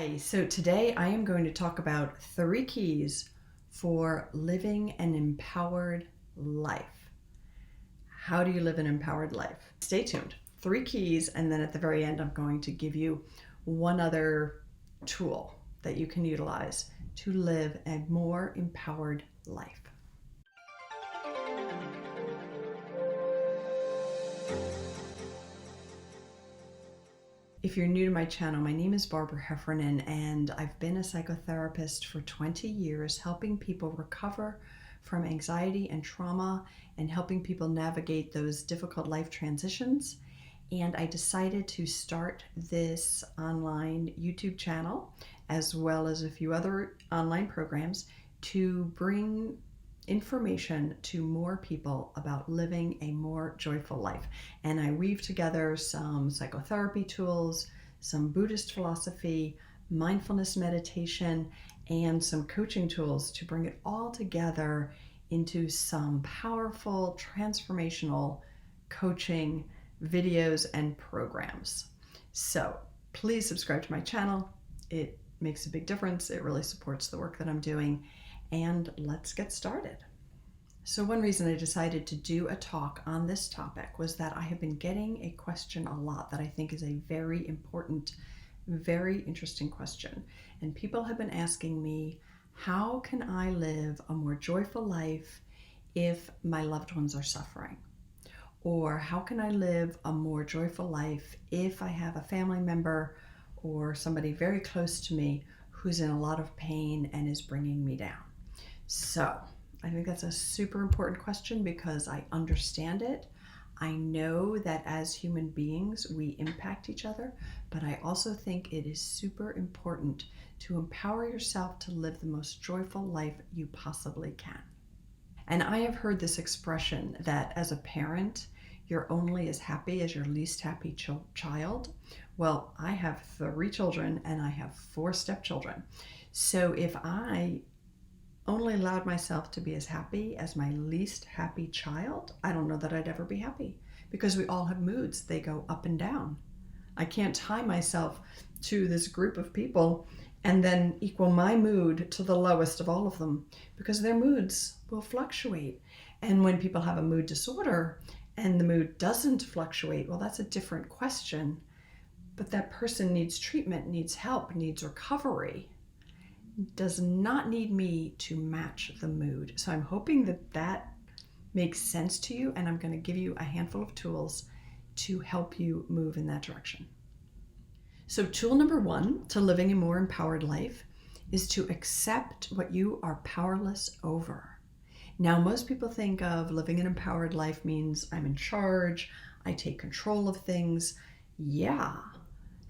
Hi, so today I am going to talk about 3 keys for living an empowered life. How do you live an empowered life? Stay tuned. 3 keys, and then at the very end I'm going to give you one other tool that you can utilize to live a more empowered life. If you're new to my channel, my name is Barbara Heffernan, and I've been a psychotherapist for 20 years, helping people recover from anxiety and trauma and helping people navigate those difficult life transitions. And I decided to start this online YouTube channel, as well as a few other online programs, to bring information to more people about living a more joyful life. And I weave together some psychotherapy tools, some Buddhist philosophy, mindfulness meditation, and some coaching tools to bring it all together into some powerful transformational coaching videos and programs. So please subscribe to my channel. It makes a big difference. It really supports the work that I'm doing. And let's get started. So one reason I decided to do a talk on this topic was that I have been getting a question a lot that I think is a very important, very interesting question. And people have been asking me, how can I live a more joyful life if my loved ones are suffering? Or how can I live a more joyful life if I have a family member or somebody very close to me who's in a lot of pain and is bringing me down? So I think that's a super important question because I understand it. I know that as human beings, we impact each other, but I also think it is super important to empower yourself to live the most joyful life you possibly can. And I have heard this expression that as a parent, you're only as happy as your least happy child. Well, I have 3 children and I have 4 stepchildren. So if I only allowed myself to be as happy as my least happy child, I don't know that I'd ever be happy, because we all have moods. They go up and down. I can't tie myself to this group of people and then equal my mood to the lowest of all of them, because their moods will fluctuate. And when people have a mood disorder and the mood doesn't fluctuate, well, that's a different question. But that person needs treatment, needs help, needs recovery, does not need me to match the mood. So I'm hoping that that makes sense to you, and I'm going to give you a handful of tools to help you move in that direction. So tool number 1 to living a more empowered life is to accept what you are powerless over. Now, most people think of living an empowered life means I'm in charge, I take control of things. Yeah.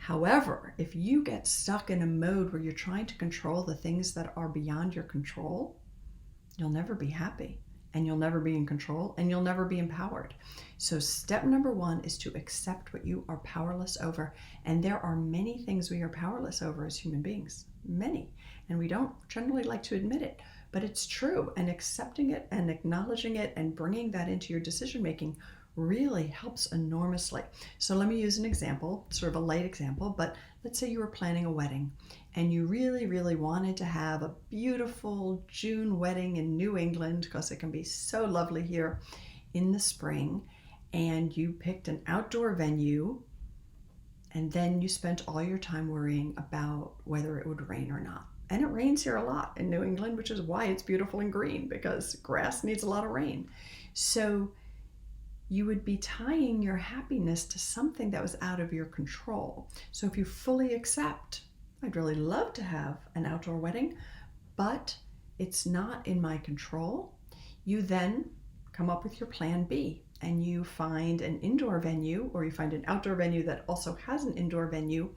However, if you get stuck in a mode where you're trying to control the things that are beyond your control, you'll never be happy, and you'll never be in control, and you'll never be empowered. So step number 1 is to accept what you are powerless over. And there are many things we are powerless over as human beings, many, and we don't generally like to admit it, but it's true. And accepting it and acknowledging it and bringing that into your decision making really helps enormously. So let me use an example, sort of a light example, but let's say you were planning a wedding and you really, really wanted to have a beautiful June wedding in New England, because it can be so lovely here in the spring, and you picked an outdoor venue, and then you spent all your time worrying about whether it would rain or not. And it rains here a lot in New England, which is why it's beautiful and green, because grass needs a lot of rain. So you would be tying your happiness to something that was out of your control. So if you fully accept, I'd really love to have an outdoor wedding, but it's not in my control, you then come up with your plan B, and you find an indoor venue, or you find an outdoor venue that also has an indoor venue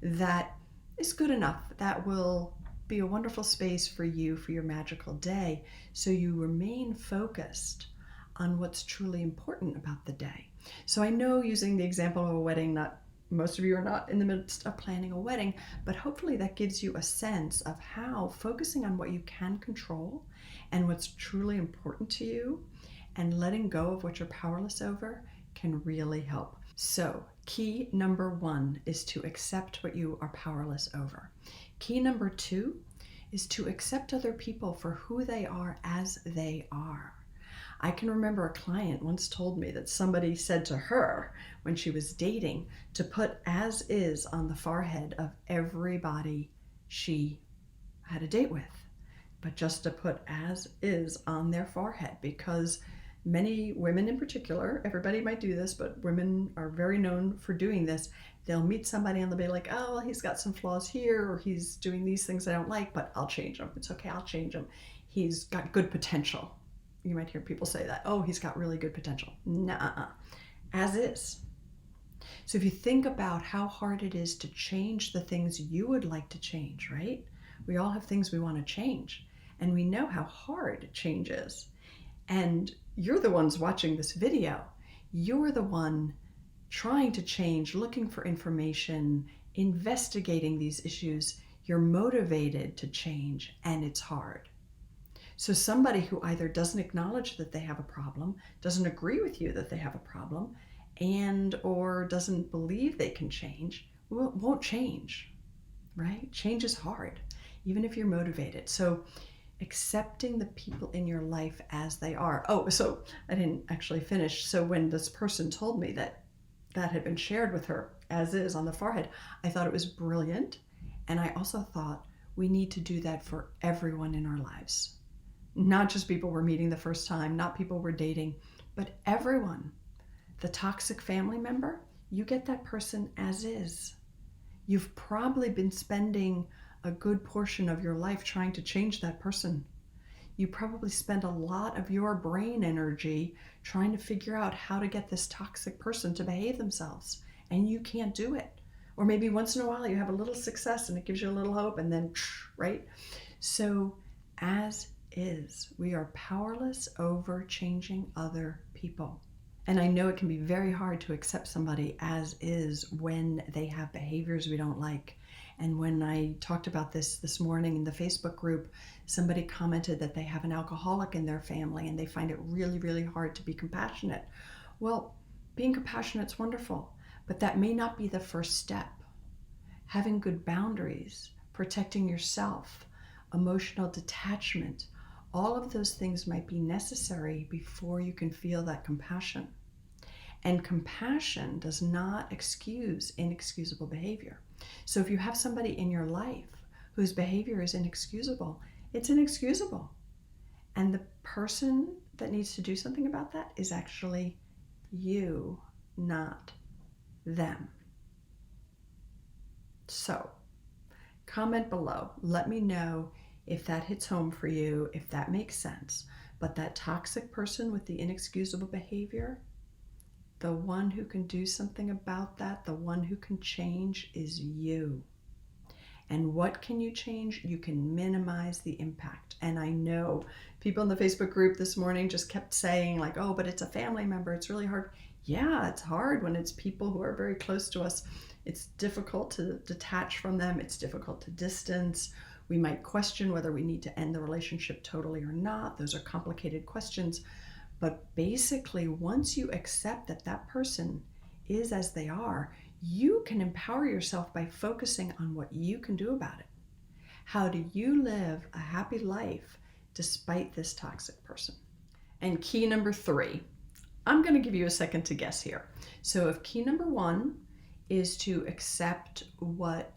that is good enough, that will be a wonderful space for you for your magical day. So you remain focused on what's truly important about the day. So I know, using the example of a wedding, not most of you are not in the midst of planning a wedding, but hopefully that gives you a sense of how focusing on what you can control and what's truly important to you and letting go of what you're powerless over can really help. So Key number 1 is to accept what you are powerless over. Key number 2 is to accept other people for who they are as they are. I can remember a client once told me that somebody said to her when she was dating to put "as is" on the forehead of everybody she had a date with, but just to put "as is" on their forehead, because many women in particular, everybody might do this, but women are very known for doing this. They'll meet somebody and they'll be like, oh, well, he's got some flaws here, or he's doing these things I don't like, but I'll change him. It's okay, I'll change him. He's got good potential. You might hear people say that. Oh, he's got really good potential. Nuh-uh. As is. So if you think about how hard it is to change the things you would like to change, right? We all have things we want to change, and we know how hard change is. And you're the ones watching this video. You're the one trying to change, looking for information, investigating these issues. You're motivated to change, and it's hard. So somebody who either doesn't acknowledge that they have a problem, doesn't agree with you that they have a problem, and or doesn't believe they can change, won't change, right? Change is hard, even if you're motivated. So accepting the people in your life as they are. Oh, so I didn't actually finish. So when this person told me that that had been shared with her as is on the forehead, I thought it was brilliant. And I also thought we need to do that for everyone in our lives. Not just people we're meeting the first time, not people we're dating, but everyone. The toxic family member, you get that person as is. You've probably been spending a good portion of your life trying to change that person. You probably spend a lot of your brain energy trying to figure out how to get this toxic person to behave themselves, and you can't do it. Or maybe once in a while you have a little success and it gives you a little hope, and then, right? So as is, we are powerless over changing other people. And I know it can be very hard to accept somebody as is when they have behaviors we don't like. And when I talked about this morning in the Facebook group, somebody commented that they have an alcoholic in their family and they find it really, really hard to be compassionate. Well, being compassionate is wonderful, but that may not be the first step. Having good boundaries, protecting yourself, emotional detachment, all of those things might be necessary before you can feel that compassion. And compassion does not excuse inexcusable behavior. So if you have somebody in your life whose behavior is inexcusable, it's inexcusable. And the person that needs to do something about that is actually you, not them. So comment below. Let me know if that hits home for you, if that makes sense. But that toxic person with the inexcusable behavior, the one who can do something about that, the one who can change is you. And what can you change? You can minimize the impact. And I know people in the Facebook group this morning just kept saying like, oh, but it's a family member. It's really hard. Yeah, it's hard when it's people who are very close to us. It's difficult to detach from them. It's difficult to distance. We might question whether we need to end the relationship totally or not. Those are complicated questions. But basically, once you accept that that person is as they are, you can empower yourself by focusing on what you can do about it. How do you live a happy life despite this toxic person? And key number 3, I'm going to give you a second to guess here. So if key number 1 is to accept what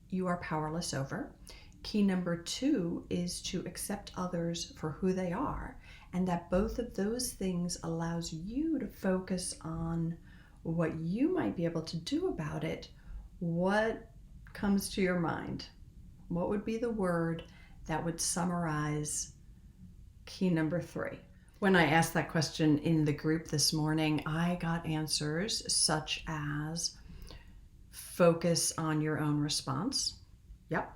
you are powerless over, key number 2 is to accept others for who they are, and that both of those things allows you to focus on what you might be able to do about it. What comes to your mind? What would be the word that would summarize key number 3? When I asked that question in the group this morning, I got answers such as focus on your own response. Yep.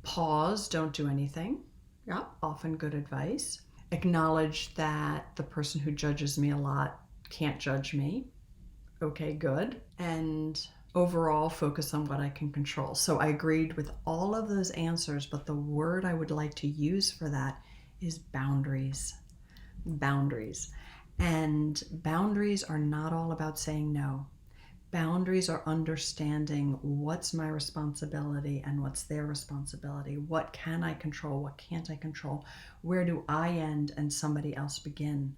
Pause, don't do anything. Yep, often good advice. Acknowledge that the person who judges me a lot can't judge me. Okay, good. And overall, focus on what I can control. So I agreed with all of those answers, but the word I would like to use for that is boundaries. Boundaries. And boundaries are not all about saying no. Boundaries are understanding what's my responsibility and what's their responsibility. What can I control? What can't I control? Where do I end and somebody else begin?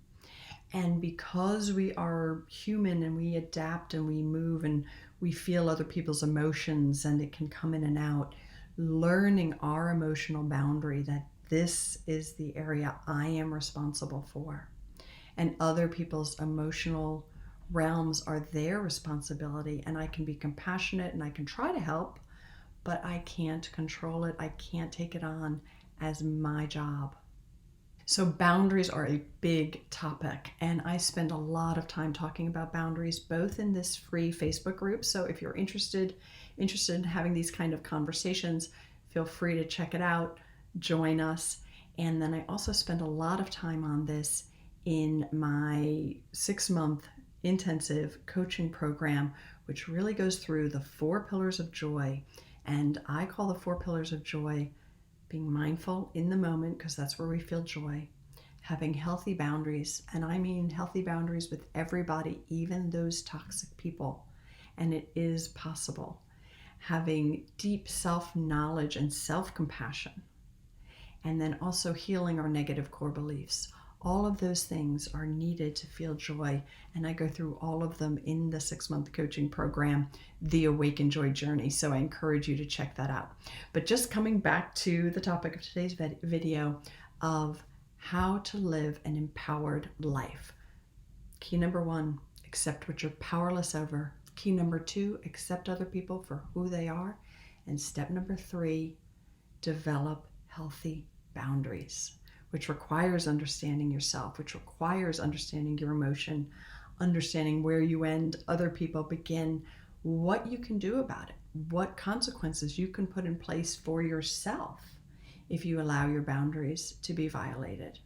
And because we are human and we adapt and we move and we feel other people's emotions and it can come in and out, learning our emotional boundary that this is the area I am responsible for, and other people's emotional realms are their responsibility, and I can be compassionate and I can try to help, but I can't control it. I can't take it on as my job. So boundaries are a big topic, and I spend a lot of time talking about boundaries, both in this free Facebook group. So if you're interested in having these kind of conversations, feel free to check it out, join us. And then I also spend a lot of time on this in my 6-month intensive coaching program, which really goes through the 4 pillars of joy. And I call the 4 pillars of joy being mindful in the moment, because that's where we feel joy, having healthy boundaries, and I mean healthy boundaries with everybody, even those toxic people, and it is possible, having deep self-knowledge and self-compassion, and then also healing our negative core beliefs. All of those things are needed to feel joy, and I go through all of them in the 6-month coaching program, The Awaken Joy Journey, so I encourage you to check that out. But just coming back to the topic of today's video of how to live an empowered life. Key number 1, accept what you're powerless over. Key number 2, accept other people for who they are. And step number 3, develop healthy boundaries, which requires understanding yourself, which requires understanding your emotion, understanding where you end, other people begin, what you can do about it, what consequences you can put in place for yourself if you allow your boundaries to be violated.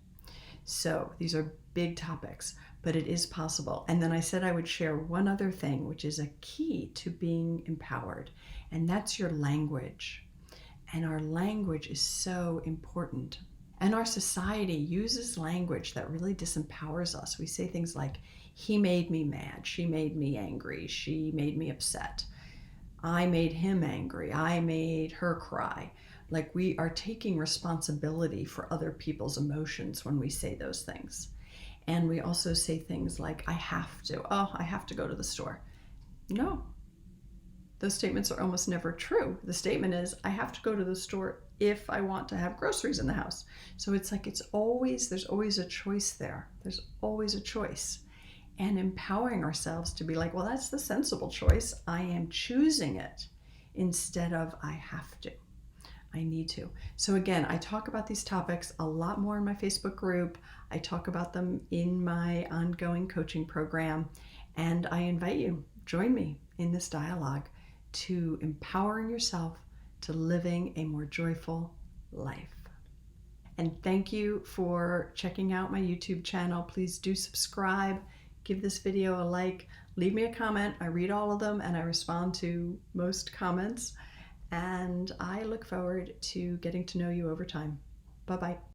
So these are big topics, but it is possible. And then I said I would share one other thing, which is a key to being empowered, and that's your language. And our language is so important. And our society uses language that really disempowers us. We say things like, he made me mad, she made me angry, she made me upset, I made him angry, I made her cry. Like, we are taking responsibility for other people's emotions when we say those things. And we also say things like, I have to go to the store. No, those statements are almost never true. The statement is, I have to go to the store if I want to have groceries in the house. So it's like, there's always a choice there. There's always a choice. And empowering ourselves to be like, well, that's the sensible choice. I am choosing it instead of I have to. I need to. So again, I talk about these topics a lot more in my Facebook group. I talk about them in my ongoing coaching program. And I invite you, join me in this dialogue to empowering yourself to living a more joyful life. And thank you for checking out my YouTube channel. Please do subscribe, give this video a like, leave me a comment. I read all of them and I respond to most comments. And I look forward to getting to know you over time. Bye-bye.